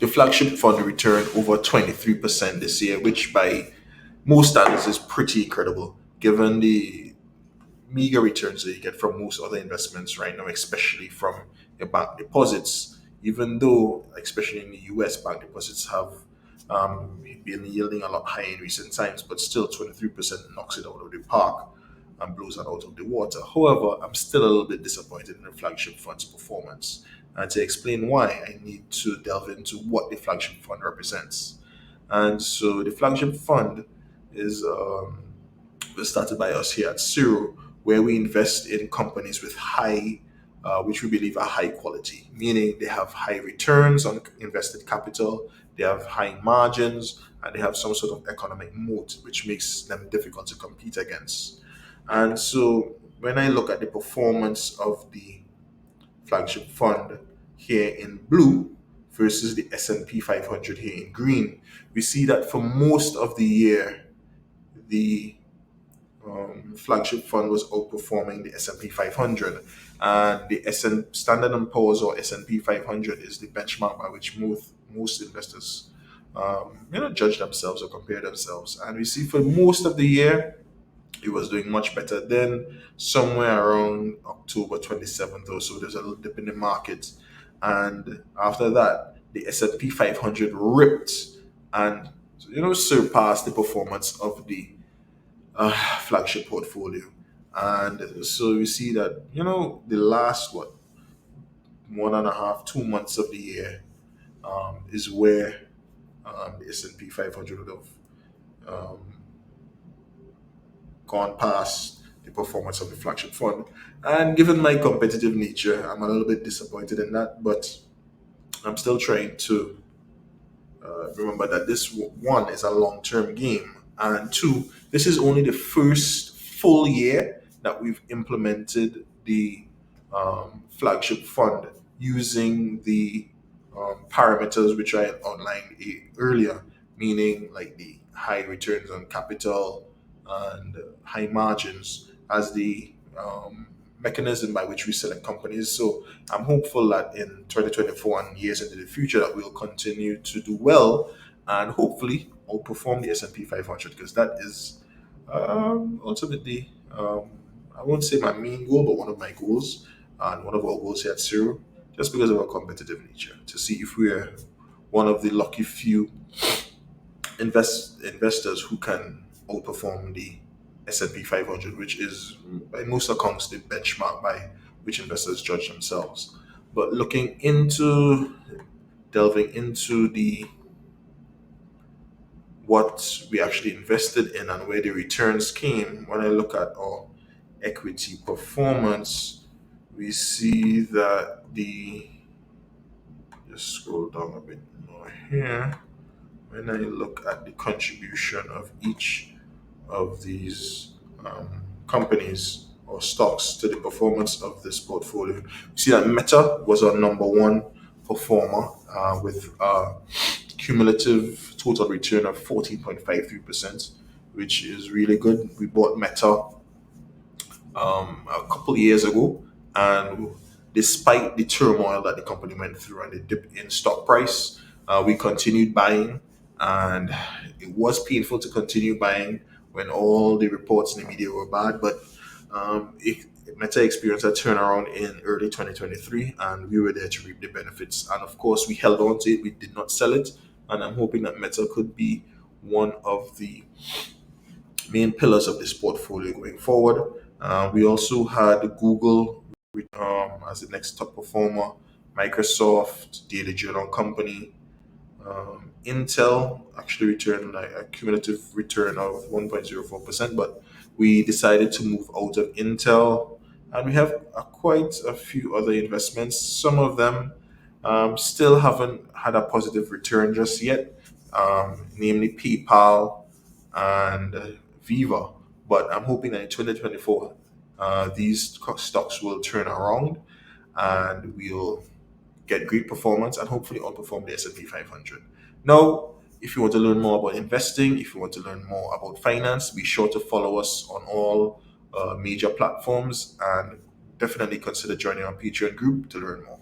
Flagship Fund returned over 23% this year, which by most standards is pretty incredible given the meager returns that you get from most other investments right now, especially from your bank deposits. Even though, especially in the US, bank deposits have been yielding a lot higher in recent times, but still 23% knocks it out of the park and blows it out of the water. However, I'm still a little bit disappointed in the flagship fund's performance. And to explain why, I need to delve into what the flagship fund represents. And so the flagship fund is was started by us here at Zero, where we invest in companies with which we believe are high quality, meaning they have high returns on invested capital, they have high margins, and they have some sort of economic moat, which makes them difficult to compete against. And so when I look at the performance of the flagship fund here in blue versus the S&P 500 here in green, we see that for most of the year, the flagship fund was outperforming the S&P 500, and the SN Standard and Poor's or S&P 500 is the benchmark by which most investors judge themselves or compare themselves. And we see for most of the year it was doing much better. Then somewhere around October 27th or so, there's a little dip in the market, and after that, the S&P 500 ripped and surpassed the performance of the flagship portfolio. And so we see that the last 1.5 2 months of the year is where the S&P 500 would have gone past the performance of the flagship fund. And given my competitive nature, I'm a little bit disappointed in that, but I'm still trying to remember that one is a long term game, and two, this is only the first full year that we've implemented the flagship fund using the parameters which I outlined earlier, meaning like the high returns on capital and high margins as the mechanism by which we select companies. So I'm hopeful that in 2024 and years into the future that we'll continue to do well and hopefully outperform the S&P 500, because that is ultimately, I won't say my main goal, but one of my goals and one of our goals here at Zero, just because of our competitive nature, to see if we're one of the lucky few investors who can outperform the S&P 500, which is by most accounts the benchmark by which investors judge themselves. But delving into the what we actually invested in and where the returns came, when I look at our equity performance, we see that just scroll down a bit more here. When I look at the contribution of each of these companies or stocks to the performance of this portfolio, we see that Meta was our number one performer with a cumulative total return of 14.53%, which is really good. We bought Meta a couple of years ago, and despite the turmoil that the company went through and the dip in stock price, we continued buying, and it was painful to continue buying when all the reports in the media were bad. But Meta experienced a turnaround in early 2023, and we were there to reap the benefits. And of course, we held on to it; we did not sell it, and I'm hoping that Meta could be one of the main pillars of this portfolio going forward. We also had Google as the next top performer, Microsoft, Daily Journal Company, Intel actually returned like a cumulative return of 1.04%, but we decided to move out of Intel. And we have quite a few other investments. Some of them still haven't had a positive return just yet, namely PayPal and Viva. But I'm hoping that in 2024, these stocks will turn around and we'll get great performance and hopefully outperform the S&P 500. Now, if you want to learn more about investing, if you want to learn more about finance, be sure to follow us on all major platforms and definitely consider joining our Patreon group to learn more.